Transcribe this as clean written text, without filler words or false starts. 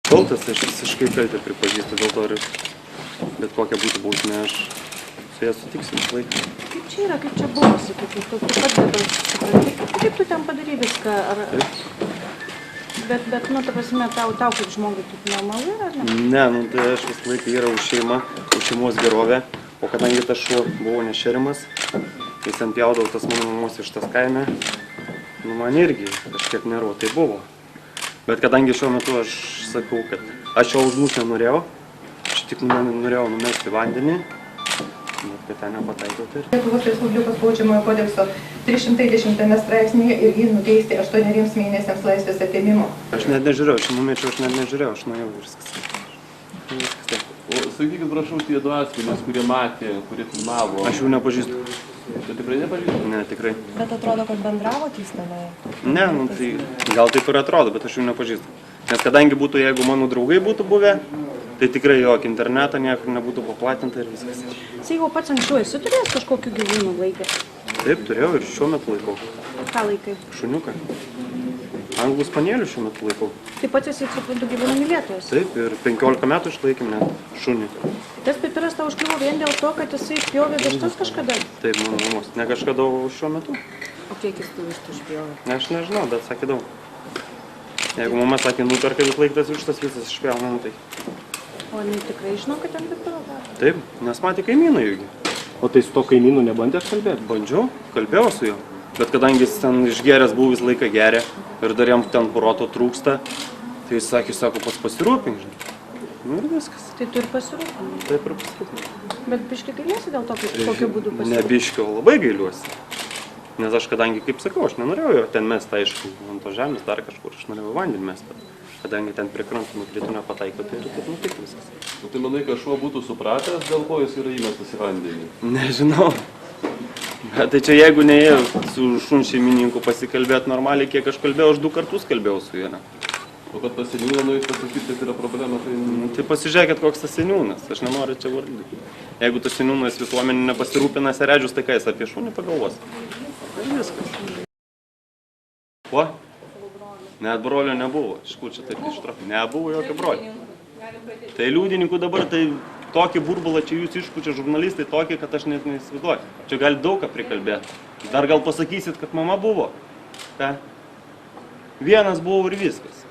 Kaltas, aš visiškai kaltę pripažįstu, dėl to ir bet kokia būtų bausmė, aš su ją sutiksiu visą laiką. Kaip čia yra, kaip čia buvo, sakykit, tu pats dabar supranti, kaip tu ten padarai viską, ar... Bet, nu, ta prasme, tau kaip žmogui taip normalu yra, ar ne? Ne, nu, tai aš visą laiką yra už šeimą, už šeimos gerovę, o kadangi tas šuo buvo nešerimas, jis ten pjaudavo tas mano mamos iš tas kaime, nu, man irgi kažkiek nervo tai buvo. Bet kadangi šiuo metu aš sakau, kad aš jo užmušt nenorėjau, aš tik norėjau numesti vandenį, bet kad ten nepataikiau tai ir... Lietuvos Respublikos baudžiamojo kodekso 310 straipsnėje ir jį nuteisti 8 mėnesiams laisvės atėmimo. Aš net nežiūrėjau, aš numečiau, aš net nežiūrėjau, aš nuėjau ir viskas. O sakykit, prašau, tie du asmenys, kurie matė, kurie filmavo. Aš jų nepažįstu. Tu tikrai nepažįstu? Ne, tikrai. Bet atrodo, kad bendravote jūs tenai. Ne, nu tai gal taip ir atrodo, bet aš jų nepažįstu. Nes kadangi būtų, jeigu mano draugai būtų buvę, tai tikrai jokį internetą niekur nebūtų paplatinta ir viskas. Jeigu pats anksčiau esi turėjęs kažkokiu gyvūnų laikę? Taip, turėjau ir šiuo metu laikau. Ką laikai? Šuniuką. Anglų spanielių šiuo metu laikau. Tai pats esi, suprantu, gyvūnų mylėtojas? Taip, ir 15 metų išlaikėm net šunį. Tas pipiras tau užkliuvo vien dėl to, kad jisai pjovė vištas kažkada? Taip, mano mamos. Ne kažkada, o šiuo metu. O kiek jis tų vištų išpjovė? Aš nežinau, bet sakė daug. Jeigu mama sakė, nuperka vis laik tas vištas, visas išpjaunam, tai... O jinai tikrai žinau, kad ten pipiro daro? Taip, nes matė kaimyną jūgi. O tai su to kaimynu nebandėt kalbėti? Bandžiau, kalbėjau su juo. Bet kadangi jis ten išgeręs buvo visą laiką geria ir dar jam ten proto trūksta, tai jis sakė, sako, pats pasirūpink, žinai. Nu ir viskas. Tai tu ir pasirūpinai. Taip ir pasirūpink. Bet biškai gailiesi dėl to, kokiu būdu Ne pasirūpinai? biškio, labai gailiuosi. Nes aš kadangi, kaip sakau, aš nenorėjau jo ten mest, aišku, ant to žemės dar kažkur, aš norėjau vandenį mest. Kadangi ten prie krantų nukritų nepataiko, tai ir taip nutikti viskas. O tai manai, kad šuo būtų supratęs, dėl ko jis yra įmestas į vandenį? Nežinau. Bet tai čia jeigu neėjau su šun šeimininku pasikalbėti normaliai, kiek aš kalbėjau, aš 2 kartus kalbėjau su juo. O kad pas seniūną nueit pasakyti, kad yra problema, tai... Tai pasižiūrėkit, koks tas seniūnas, aš nenoriu čia vardyti. Jeigu tas seniūnas visuomenė nepasirūpina seredžius, tai ką jis apie šunį pagalvos? Ir viskas. Kuo? Net brolio nebuvo. Iš kur čia taip ištraukia? Nebuvo jokio brolio. Tai liudininkų dabar, tai tokį burbulą čia jūs išpučia žurnalistai, tokį, kad aš net neįsivaizduoju. Čia gali daug ką prikalbėti. Dar gal pasakysit, kad mama buvo. Ką? Vienas buvo ir viskas.